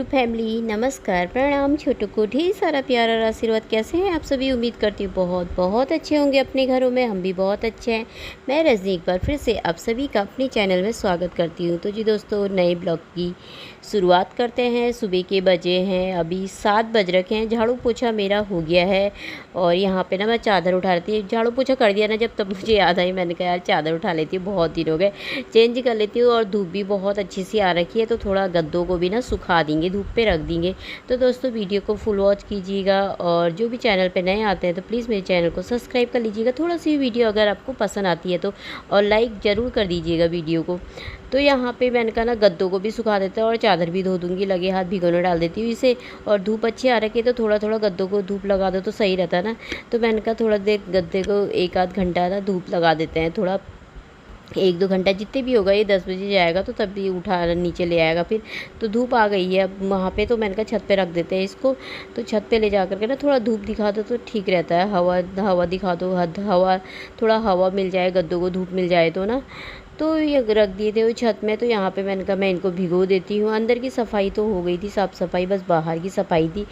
YouTube family, नमस्कार, प्रणाम। छोटों को ढेर सारा प्यार और आशीर्वाद। कैसे हैं आप सभी? उम्मीद करती हूँ बहुत बहुत अच्छे होंगे अपने घरों में। हम भी बहुत अच्छे हैं। मैं रजनी एक बार फिर से आप सभी का अपने चैनल में स्वागत करती हूँ। तो जी दोस्तों, नए ब्लॉग की शुरुआत करते हैं। सुबह के बजे हैं अभी 7 बज रखे हैं। झाड़ू पोछा मेरा हो गया है और यहाँ पे ना मैं चादर उठा रही थी। झाड़ू पोछा कर दिया ना जब, तब मुझे याद आई, मैंने कहा यार चादर उठा लेती हूँ, बहुत दिन हो गए, चेंज कर लेती हूँ। और धूप भी बहुत अच्छी सी आ रखी है, तो थोड़ा गद्दों को भी ना सुखा देंगे, धूप पे रख देंगे। तो दोस्तों वीडियो को फुल वॉच कीजिएगा और जो भी चैनल पे नए आते हैं तो प्लीज़ मेरे चैनल को सब्सक्राइब कर लीजिएगा। थोड़ा सी वीडियो अगर आपको पसंद आती है तो, और लाइक ज़रूर कर दीजिएगा वीडियो को। तो यहाँ पे मैंने कहा ना गद्दों को भी सुखा देते हैं और चादर भी धो दूँगी, लगे हाथ भिगोने डाल देती हूँ इसे। और धूप अच्छी आ रखी है तो थोड़ा थोड़ा गद्दों को धूप लगा दो तो सही रहता है ना। तो मैंने कहा थोड़ा देर गद्दे को 1 आध घंटा ना धूप लगा देते हैं, थोड़ा 1-2 घंटा जितने भी होगा। ये 10 बजे जाएगा तो तब भी उठा नीचे ले आएगा फिर। तो धूप आ गई है अब वहाँ पे, तो मैंने कहा छत पे रख देते हैं इसको। तो छत पे ले जा कर के ना थोड़ा धूप दिखा दो तो ठीक रहता है। हवा हवा दिखा दो, हवा, थोड़ा हवा मिल जाए, गद्दों को धूप मिल जाए तो ना। तो ये रख दिए थे वो छत में। तो यहाँ पे मैंने कहा मैं इनको भिगो देती हूँ। अंदर की सफाई तो हो गई थी, साफ़ सफाई, बस बाहर की सफाई थी।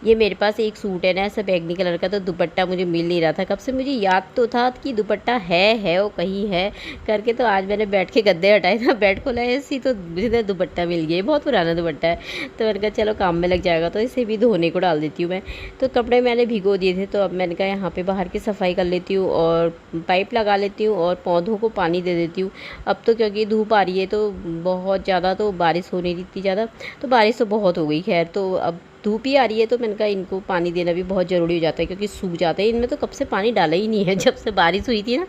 ये मेरे पास एक सूट है ना ऐसा बैगनी कलर का, तो दुपट्टा मुझे मिल नहीं रहा था। कब से मुझे याद तो था कि दुपट्टा है वो कहीं है करके। तो आज मैंने बैठ के गद्दे हटाए था, बेड खोला ऐसी, तो मुझे दुपट्टा मिल गया। बहुत पुराना दुपट्टा है। तो मैंने कहा चलो काम में लग जाएगा, तो इसे भी धोने को डाल देती हूँ मैं। तो कपड़े मैंने भिगो दिए थे, तो अब मैंने कहा यहाँ पे बाहर की सफाई कर लेती हूँ और पाइप लगा लेती हूँ और पौधों को पानी दे देती हूँ। अब तो क्योंकि धूप आ रही है तो बहुत ज़्यादा, तो बारिश हो नहीं रही इतनी ज़्यादा, तो बारिश तो बहुत हो गई खैर। तो अब धूप ही आ रही है तो मैंने कहा इनको पानी देना भी बहुत ज़रूरी हो जाता है, क्योंकि सूख जाते हैं। इनमें तो कब से पानी डाला ही नहीं है, जब से बारिश हुई थी ना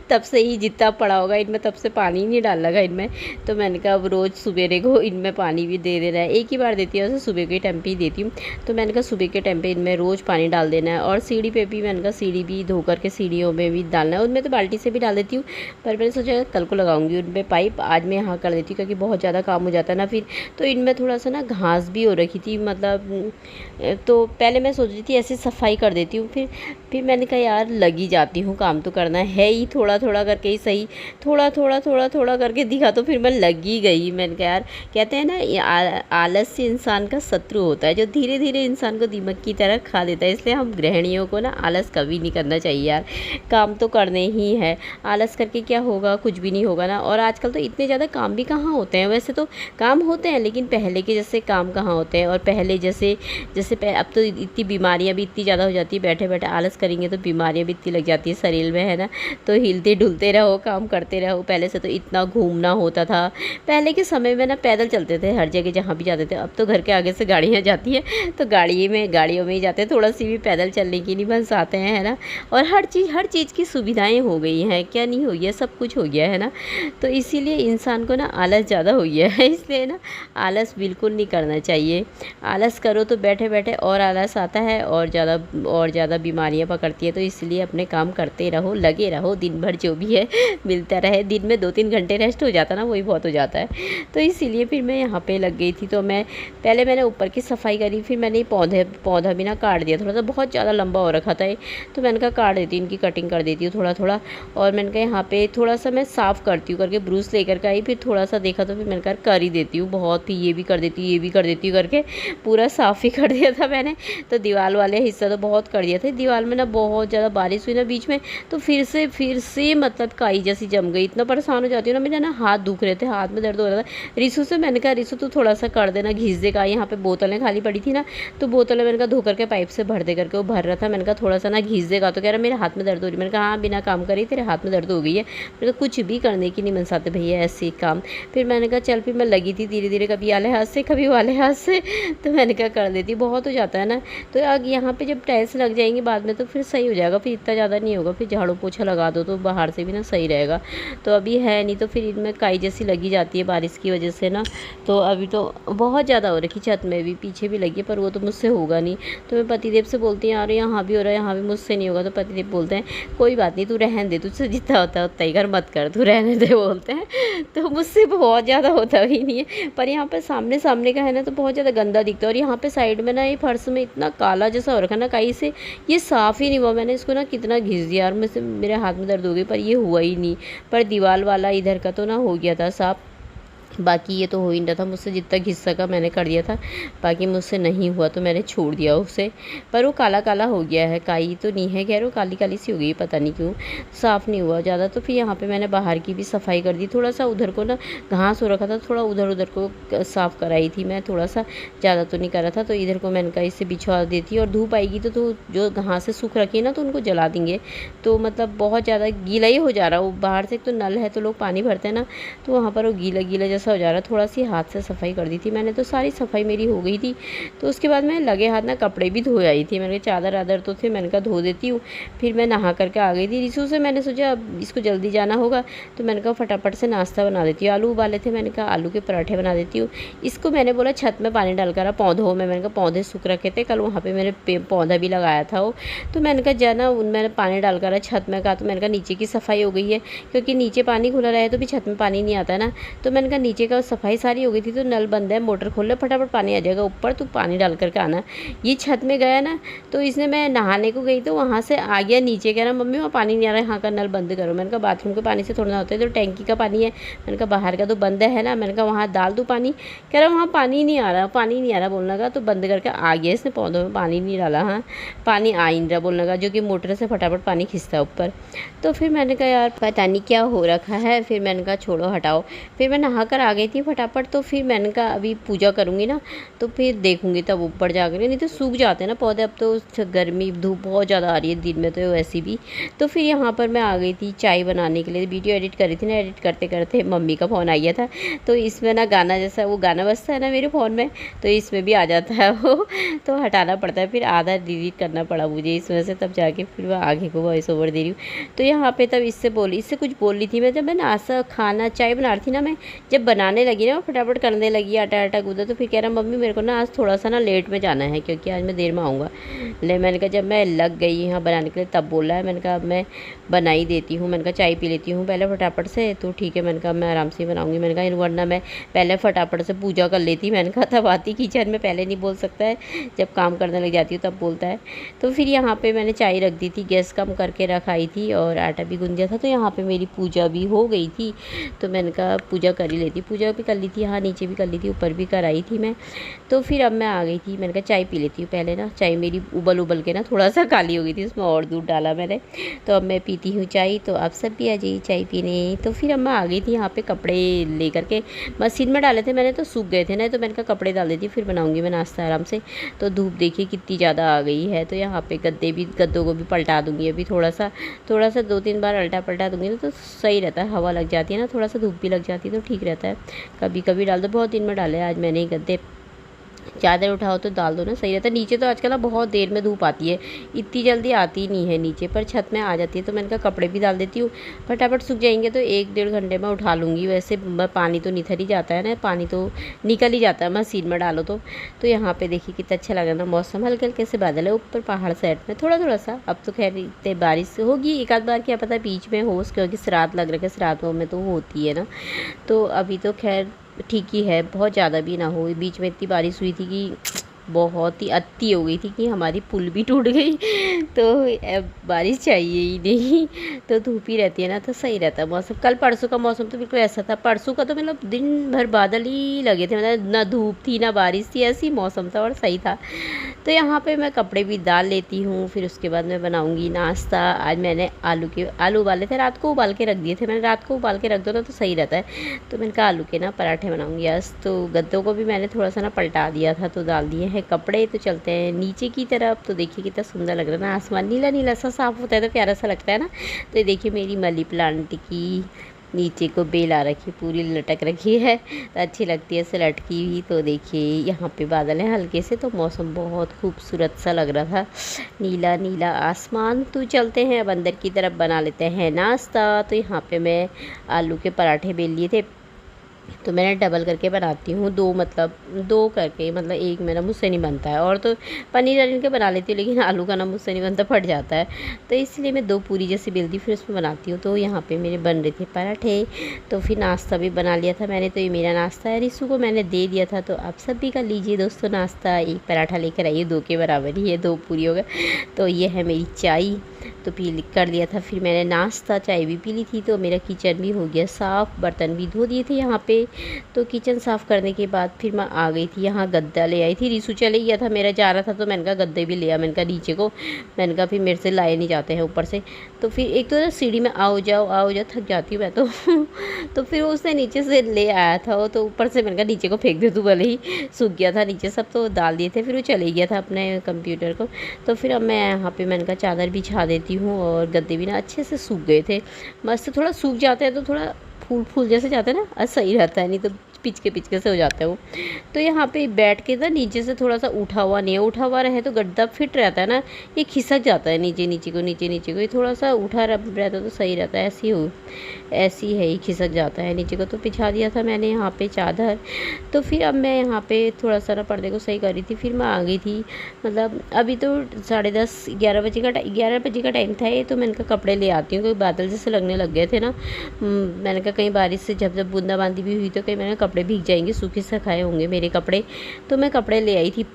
तब से ही जितना पड़ा होगा इनमें, तब से पानी नहीं डाल लगा इनमें। तो मैंने कहा अब रोज़ सवेरे को इनमें पानी भी दे देना है। एक ही बार देती हूँ वैसे, सुबह के टाइम पे ही देती हूँ। तो मैंने कहा सुबह के टाइम पे इनमें रोज़ पानी डाल देना है। और सीढ़ी पे भी मैंने कहा सीढ़ी भी धो करके सीढ़ियों में भी डालना है। उनमें तो बाल्टी से भी डाल देती हूँ, पर मैंने सोचा कल को लगाऊंगी उनमें पाइप, आज मैं यहाँ कर देती हूँ क्योंकि बहुत ज़्यादा काम हो जाता है ना फिर। तो इनमें थोड़ा सा ना घास भी हो रखी थी, मतलब तो पहले मैं सोच रही थी ऐसे सफाई कर देती हूँ, फिर मैंने कहा यार लगी जाती हूँ, काम तो करना है ही, थोड़ा थोड़ा करके ही सही, थोड़ा थोड़ा थोड़ा थोड़ा करके दिखा। तो फिर मैं लगी गई। मैंने कहा यार, कहते हैं ना आलस से इंसान का शत्रु होता है, जो धीरे धीरे इंसान को दीमक की तरह खा देता है। इसलिए हम गृहिणियों को ना आलस कभी नहीं करना चाहिए यार, काम तो करने ही है। आलस करके क्या होगा? कुछ भी नहीं होगा ना। और आजकल तो इतने ज़्यादा काम भी कहाँ होते हैं, वैसे तो काम होते हैं लेकिन पहले के जैसे काम कहाँ होते हैं। और पहले जैसे अब तो इतनी बीमारियां भी इतनी ज़्यादा हो जाती है, बैठे बैठे आलस करेंगे तो बीमारियां भी इतनी लग जाती है शरीर में, है ना। तो हिलते डुलते रहो, काम करते रहो। पहले से तो इतना घूमना होता था। पहले के समय में ना पैदल चलते थे हर जगह जहाँ भी जाते थे। अब तो घर के आगे से गाड़ियाँ जाती है तो गाड़ियों में ही जाते हैं, थोड़ा सी भी पैदल चलने की नहीं बस आते हैं, है ना। और हर चीज़ की सुविधाएँ हो गई हैं, क्या नहीं हो गया, सब कुछ हो गया है ना। तो इसीलिए इंसान को ना आलस ज़्यादा हो गया है। इसलिए ना आलस बिल्कुल नहीं करना चाहिए। आलस करो तो बैठे बैठे और आलस आता है और ज़्यादा बीमारियां पकड़ती है। तो इसलिए अपने काम करते रहो, लगे रहो, दिन भर जो भी है मिलता रहे। दिन में 2-3 घंटे रेस्ट हो जाता ना, वही बहुत हो जाता है। तो इसीलिए फिर मैं यहाँ पे लग गई थी। तो मैंने ऊपर की सफाई करी, फिर मैंने पौधा भी ना काट दिया, थोड़ा सा बहुत ज़्यादा लंबा हो रखा था ये। तो मैंने कहा काट देती हूँ, इनकी कटिंग कर देती हूँ थोड़ा थोड़ा। और मैंने कहा यहाँ पे थोड़ा सा मैं साफ़ करती हूँ करके ब्रूस लेकर के आई। फिर थोड़ा सा देखा तो फिर मैंने कहा कर ही देती हूँ बहुत, फिर ये भी कर देती हूँ, ये भी कर देती हूँ करके पूरा साफ़ ही कर दिया था मैंने। तो दीवार वाले हिस्सा तो बहुत कर दिया था। दीवार में ना बहुत ज़्यादा बारिश हुई ना बीच में, तो फिर से मतलब काई जैसी जम गई। इतना परेशान हो जाती हूँ ना, मेरे ना हाथ दुख रहे थे, हाथ में दर्द हो रहा था। रिसू से मैंने कहा रिसू तो थोड़ा सा कर देना, घिस देगा। यहाँ पे बोतलें खाली पड़ी थी ना, तो बोतलें मैंने कहा धो करके पाइप से भर दे करके, वो भर रहा था। मैंने कहा थोड़ा सा ना घिस देगा, तो कह रहा मेरे हाथ में दर्द हो रही है। मैंने कहा हाँ बिना काम करे तेरे हाथ में दर्द हो गई है। मैंने कहा कुछ भी करने की नहीं मनसाते भैया ऐसे काम। फिर मैंने कहा चल, फिर मैं लगी थी धीरे धीरे, कभी वाले हाथ से कभी वाले हाथ से। तो मैंने कहा कर देती, बहुत हो जाता है ना। तो अब यहाँ पे जब टाइल्स लग जाएंगी बाद में तो फिर सही हो जाएगा, फिर इतना ज़्यादा नहीं होगा। फिर झाड़ू पोछा लगा दो तो बाहर से भी ना सही रहेगा। तो अभी है नहीं, तो फिर इनमें काई जैसी लगी जाती है बारिश की वजह से ना। तो अभी तो बहुत ज़्यादा हो रखी, छत में भी पीछे भी लगी है, पर वो तो मुझसे होगा नहीं। तो मैं पतिदेव से बोलती हूँ यार यहाँ भी हो रहा है, यहाँ भी मुझसे नहीं होगा। तो पतिदेव बोलते हैं कोई बात नहीं, तू रहने दे, तुझसे जितना होता है उतना ही कर, मत कर, तू रहने दे बोलते हैं। तो मुझसे बहुत ज़्यादा होता ही नहीं है। पर यहाँ पर सामने सामने का है ना, तो बहुत ज़्यादा गंदा दिखता है। और यहाँ पे साइड में ना ये फर्श में इतना काला जैसा हो रखा ना काई से, ये साफ़ ही नहीं हुआ। मैंने इसको ना कितना घिस दिया और मेरे हाथ में दर्द हो गई, पर ये हुआ ही नहीं। पर दीवार वाला इधर का तो ना हो गया था साफ़। बाकी ये तो हो ही नहीं रहा था मुझसे, जितना घिस सका मैंने कर दिया था, बाकी मुझसे नहीं हुआ तो मैंने छोड़ दिया उसे। पर वो काला काला हो गया है, काई तो नहीं है, खैर वो काली काली सी हो गई, पता नहीं क्यों, साफ़ नहीं हुआ ज़्यादा। तो फिर यहाँ पे मैंने बाहर की भी सफाई कर दी, थोड़ा सा उधर को ना घास हो रखा था, थोड़ा उधर उधर को साफ़ कराई थी मैं, थोड़ा सा, ज़्यादा तो नहीं करा था। तो इधर को मैंने कहा इसे बिछवा देती, और धूप आएगी तो जो घासें सूख रखी है ना तो उनको जला देंगे, तो मतलब बहुत ज़्यादा गीला ही हो जा रहा है वो। बाहर से एक तो नल है तो लोग पानी भरते हैं ना, तो वहाँ पर वो गीला गीला जैसा हो जा रहा है। थोड़ा सी हाथ से सफाई कर दी थी मैंने, तो सारी सफाई मेरी हो गई थी। तो उसके बाद मैं लगे हाथ ना कपड़े भी धो आई थी, मैंने चादर आदर तो थे, मैंने कहा धो देती हूँ। फिर मैं नहा करके आ गई थी रिसू से, मैंने सोचा अब इसको जल्दी जाना होगा, तो मैंने कहा फटाफट से नाश्ता बना देती हूँ। आलू उबाले थे, मैंने कहा आलू के पराठे बना देती हूँ। इसको मैंने बोला छत में पानी डालकर पौधों में, मैंने कहा पौधे सूख रखे थे कल, वहाँ पर मैंने पौधा भी लगाया था वो, तो मैंने कहा जाना उनमें पानी डालकर छत में कहा, तो मैंने कहा नीचे की सफाई हो गई है, क्योंकि नीचे पानी खुला रहे तो भी छत में पानी नहीं आता है ना। तो मैंने कहा नीचे का सफाई सारी हो गई थी, तो नल बंद है, मोटर खोल ले, फटाफट पानी आ जाएगा ऊपर, तो पानी डाल करके आना। ये छत में गया ना, तो इसने, मैं नहाने को गई तो वहाँ से आ गया नीचे, कह रहा मम्मी वहाँ पानी नहीं आ रहा है, यहाँ का नल बंद करो। मैंने कहा बाथरूम के पानी से थोड़ा ना होता है, तो टैंकी का पानी है। मैंने कहा बाहर का तो बंद है ना, मैंने कहा वहाँ डाल दूँ पानी, कह रहा वहाँ पानी नहीं आ रहा, पानी नहीं आ रहा बोलने लगा, तो बंद करके आ गया इसने, पौधों में पानी नहीं डाला, हाँ पानी आ ही नहीं रहा बोलने लगा, जो कि मोटर से फटाफट पानी खिंचता है ऊपर। तो फिर मैंने कहा यार पता नहीं क्या हो रखा है, फिर मैंने कहा छोड़ो हटाओ। फिर मैं नहा कर आ गई थी फटाफट, तो फिर मैंने कहा अभी पूजा करूँगी ना तो फिर देखूँगी तब ऊपर जा कर, नहीं तो सूख जाते हैं ना पौधे, अब तो गर्मी धूप बहुत ज़्यादा आ रही है दिन में तो वैसे भी। तो फिर यहाँ पर मैं आ गई थी चाय बनाने के लिए, वीडियो एडिट कर रही थी ना, एडिट करते करते मम्मी का फ़ोन आ गया था, तो इसमें ना गाना जैसा वो गाना बजता है ना मेरे फ़ोन में, तो इसमें भी आ जाता है वो, तो हटाना पड़ता है, फिर आधा डिलीट करना पड़ा मुझे इसमें से, तब जाके फिर मैं आगे को वॉइस ओवर दे रही हूँ। तो यहाँ पे तब इससे कुछ बोल रही थी मैं, जब मैं नाश्ता खाना चाय बना रही थी ना, मैं जब बनाने लगी ना फटाफट करने लगी, आटा आटा गूंदा, तो फिर कह रहा मम्मी मेरे को ना आज थोड़ा सा ना लेट में जाना है, क्योंकि आज मैं देर में आऊँगा। ले मैंने कहा जब मैं लग गई यहाँ बनाने के लिए तब बोला है, मैंने कहा मैं बना ही देती हूँ, मैंने कहा चाय पी लेती हूँ पहले फटाफट से, तो ठीक है, मैंने कहा मैं आराम से बनाऊँगी, मैंने कहा वरना मैं पहले फटाफट से पूजा कर लेती, मैंने कहा तब आती किचन में, पहले नहीं बोल सकता है, जब काम करने लग जाती हूँ तब बोलता है। तो फिर यहाँ पे मैंने चाय रख दी थी, गैस कम करके रखाई थी, और आटा भी गूंद दिया था, तो यहाँ पे मेरी पूजा भी हो गई थी। तो मैंने कहा पूजा कर ही लेती, पूजा भी कर ली थी, हाँ नीचे भी कर ली थी, ऊपर भी कराई थी मैं। तो फिर अब मैं आ गई थी, मैंने कहा चाय पी लेती हूँ पहले ना, चाय मेरी उबल के ना थोड़ा सा काली हो गई थी, उसमें और दूध डाला मैंने, तो अब मैं पीती हूँ चाय। तो आप सब भी आ जाइए चाय पीने। तो फिर अब मैं आ गई थी यहाँ पे, कपड़े लेकर के मशीन में डाले थे मैंने, तो सूख गए थे ना, तो मैंने कहा कपड़े डाल देती, फिर बनाऊँगी मैं नाश्ता आराम से। तो धूप देखिए कितनी ज़्यादा आ गई है, तो यहाँ पे गद्दों को भी पलटा दूँगी अभी, थोड़ा सा 2-3 बार उल्टा पलटा दूँगी ना, तो सही रहता है, हवा लग जाती है ना, थोड़ा सा धूप भी लग जाती है तो ठीक रहता है। कभी कभी डाल दो, बहुत दिन में डाले आज मैंने ही गद्दे, चादर उठाओ तो डाल दो ना, सही रहता है। नीचे तो आजकल ना बहुत देर में धूप आती है, इतनी जल्दी आती नहीं है नीचे, पर छत में आ जाती है, तो मैंने कहा कपड़े भी डाल देती हूँ, फटाफट सूख जाएंगे तो 1-1.5 घंटे में उठा लूँगी। वैसे पानी तो निथर ही जाता है ना, पानी तो निकल ही जाता है मशीन में डालो तो यहाँ पे देखिए कितना अच्छा लग रहा है ना मौसम, हल्के हल्के से बादल है ऊपर पहाड़ साइड में थोड़ा थोड़ा सा। अब तो खैर इतने बारिश होगी एक आध बार, क्या पता बीच में हो, क्योंकि श्राद्ध लग रहा है, श्राद्धों में तो होती है ना, तो अभी तो खैर ठीक ही है, बहुत ज़्यादा भी ना हो। बीच में इतनी बारिश हुई थी कि बहुत ही अति हो गई थी कि हमारी पुल भी टूट गई, तो अब बारिश चाहिए ही नहीं, तो धूप ही रहती है ना तो सही रहता है मौसम। कल परसों का मौसम तो बिल्कुल ऐसा था, परसों का तो मतलब दिन भर बादल ही लगे थे, मतलब ना धूप थी ना बारिश थी, ऐसी मौसम था और सही था। तो यहाँ पे मैं कपड़े भी डाल लेती हूँ, फिर उसके बाद मैं बनाऊँगी नाश्ता। आज मैंने आलू उबाले थे, रात को उबाल के रख दिए थे मैंने, रात को उबाल के रख दो ना तो सही रहता है, तो मैंने कहा आलू के ना पराठे बनाऊँगी आज। तो गद्दों को भी मैंने थोड़ा सा ना पलटा दिया था, तो डाल दिए हैं कपड़े। तो चलते हैं नीचे की तरफ, तो देखिए कितना सुंदर लग रहा है ना, आसमान नीला नीला सा साफ होता है तो प्यारा सा लगता है ना। तो ये देखिए मेरी मनी प्लांट की नीचे को बेल आ रखी, पूरी लटक रखी है, तो अच्छी लगती है ऐसे लटकी हुई। तो देखिए यहाँ पे बादल हैं हल्के से, तो मौसम बहुत खूबसूरत सा लग रहा था, नीला नीला आसमान। तो चलते हैं अब अंदर की तरफ, बना लेते हैं नाश्ता। तो यहाँ पे मैं आलू के पराठे बेल लिए थे, तो मैंने डबल करके बनाती हूँ, दो करके, मतलब एक मेरा मुझसे नहीं बनता है, और तो पनीर वनीर के बना लेती हूँ, लेकिन आलू का ना मुझसे नहीं बनता, फट जाता है, तो इसलिए मैं 2 पूरी जैसी बेलती फिर उसमें बनाती हूँ। तो यहाँ पे मेरे बन रहे थे पराठे, तो फिर नाश्ता भी बना लिया था मैंने। तो ये मेरा नाश्ता है, रिसू को मैंने दे दिया था, तो आप सब भी कर लीजिए दोस्तों नाश्ता। एक पराठा लेकर आइए, 2 के बराबर ही है, 2 पूरी हो गए। तो ये है मेरी चाय, तो पी कर लिया था। फिर मैंने नाश्ता चाय भी पी ली थी। तो मेरा किचन भी हो गया साफ़, बर्तन भी धो दिए थे यहाँ पे। तो किचन साफ़ करने के बाद फिर मैं आ गई थी यहाँ, गद्दा ले आई थी। रिशु चले गया था, मेरा जा रहा था, तो मैंने कहा गद्दे भी ले आ। मैंने कहा नीचे को, मैंने कहा फिर मेरे से लाए नहीं जाते हैं ऊपर से। तो फिर एक तो सीढ़ी में आओ जाओ थक जाती हूँ मैं तो तो फिर उसने नीचे से ले आया था वो, तो ऊपर से मैंने कहा नीचे को फेंक दे तू, भले ही सूख गया था नीचे सब, तो डाल दिए थे। फिर वो चले गया था अपने कंप्यूटर को। तो फिर अब मैं यहाँ पे मैंने कहा चादर बिछा देती हूँ, और गद्दे भी ना अच्छे से सूख गए थे मस्त। थोड़ा सूख जाते हैं तो थोड़ा फूल फूल जैसे जाते हैं ना, सही रहता है, नहीं तो पिचके से हो जाता है वो। तो यहाँ पे बैठ के ना नीचे से थोड़ा सा उठा हुआ नहीं है, उठा हुआ रहे तो गद्दा फिट रहता है ना, ये खिसक जाता है नीचे को, ये थोड़ा सा उठा रहता तो सही रहता है। ऐसी है ही, खिसक जाता है नीचे को। तो बिछा दिया था मैंने यहाँ पे चादर। तो फिर अब मैं यहाँ पे थोड़ा सा ना पर्दे को सही कर रही थी। फिर मैं आ गई थी, मतलब अभी तो 10:30 11 बजे का टाइम था ये। तो मैंने कहा कपड़े ले आती हूँ, क्योंकि बादल जैसे लगने लग गए थे ना। मैंने कहा कहीं बारिश से जब बूंदाबांदी भी हुई तो कहीं मैंने कपड़े भीग जाएंगे, सूखे सुखाए होंगे मेरे कपड़े। तो मैं कपड़े ले आई थी।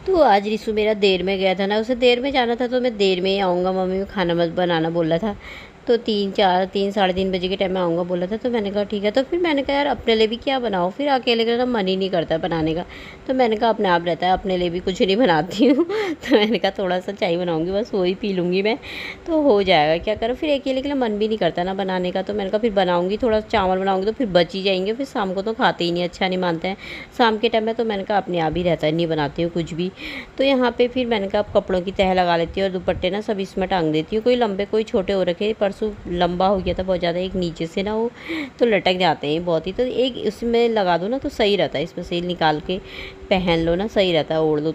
तो आज रिशु मेरा देर में गया था ना, उसे देर में जाना था, तो मैं देर में ही आऊँगा, मम्मी को खाना मत बनाना बोला था। तो 3 साढ़े 3 बजे के टाइम में आऊँगा बोला था। तो मैंने कहा ठीक है। तो फिर मैंने कहा यार अपने लिए भी क्या बनाओ, फिर अकेले का ना मन ही नहीं करता बनाने का। तो मैंने कहा अपने आप रहता है, अपने लिए भी कुछ नहीं बनाती हूँ तो मैंने कहा थोड़ा सा चाय बनाऊँगी, बस वही पी लूँगी मैं, तो हो जाएगा, क्या करूँ। फिर अकेले के लिए मन भी नहीं करता ना बनाने का। तो मैंने कहा फिर बनाऊँगी, थोड़ा चावल बनाऊँगी तो फिर बच ही जाएंगे, फिर शाम को तो खाते ही नहीं, अच्छा नहीं मानते हैं शाम के टाइम में। तो मैंने कहा अपने आप ही रहता है, नहीं बनाती हूँ कुछ भी। तो यहाँ पे फिर मैंने कहा कपड़ों की तह लगा लेती हूँ, और दुपट्टे ना सब इसमें टांग देती हूँ, कोई लंबे कोई छोटे हो रखे। परसों लंबा हो गया था बहुत ज़्यादा, एक नीचे से ना वो तो लटक जाते हैं बहुत ही। तो एक इसमें लगा दो ना तो सही रहता है, इसमें से निकाल के पहन लो ना, सही रहता है, ओढ़ दो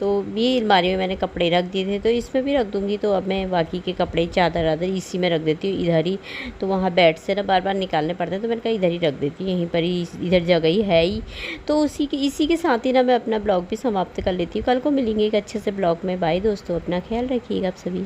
तो ये अलमारी में मैंने कपड़े रख दिए थे, तो इसमें भी रख दूँगी। तो अब मैं बाकी के कपड़े चादर वादर इसी में रख देती हूँ, इधर ही। तो वहाँ बेड से ना बार बार निकालने पड़ते हैं, तो मैंने कहा इधर ही रख देती हूँ, यहीं पर ही, इधर जगह ही है ही। तो इसी के साथ ही ना मैं अपना ब्लॉग भी समाप्त कर लेती हूँ। कल को मिलेंगे एक अच्छे से ब्लॉग में। बाय दोस्तों, अपना ख्याल रखिएगा आप सभी।